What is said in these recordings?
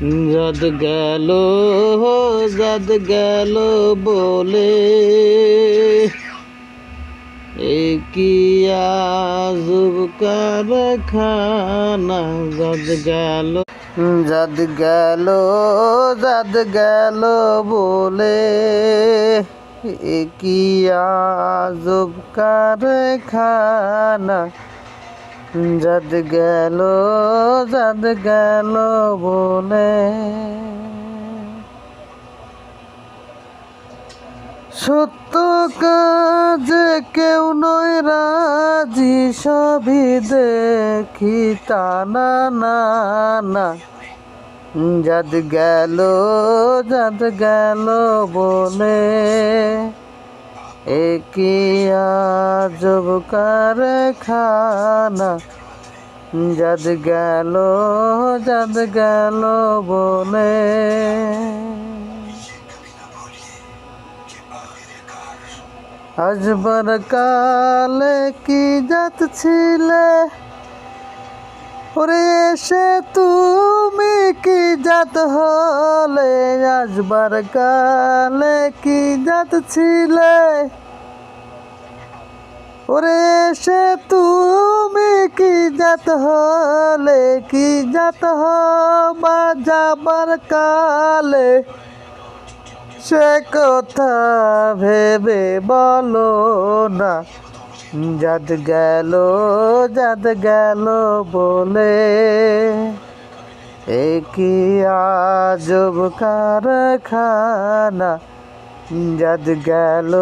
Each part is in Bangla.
যাদ গেল বলে এ কি আজব কারখানা। যাদ গেল বলে এ কি আজব কারখানা। যাদ গেল বলে সত্য কাজে কেউ নয় রাজি, সবই দেখি তা না না না। যাদ গেল বলে এ কি আজব কারখানা। যাদ গেল বলে আসবার কালে কি জাত ছিলে, ওরে এসে তুমি কি জাত হলে। আসবার কালে কি জাত ছিলে, ওরে এসে তুমি কি জাত হলে। কি জাত হবা যাবার কালে সে কথা ভেবে বলো না। যাদ গেল বলে এ কি আজব কারখানা। যাদ গেল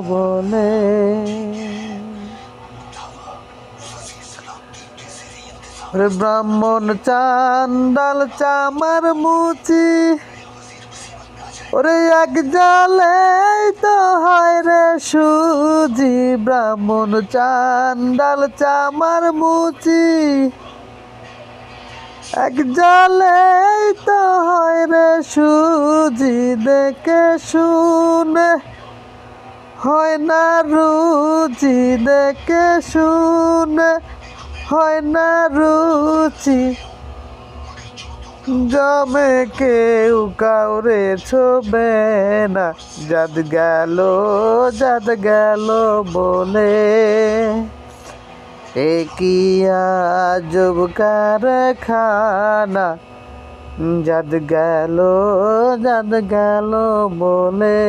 বলে ব্রাহ্মণ চান্ডাল চামার মুচি, ওরে এক জালে তো হয় রে সুজি। ব্রাহ্মণ চান্ডাল চামার মুচি, এক জালে তো হয় রে সুজি। দেখে শুনে হয় না রুচি, দেখে শুনে হয় না রুচি। জমে কেউ কাউরে ছোবে না। যাদ গেল বলে এ কি আজব কারখানা। যাদ গেল বলে।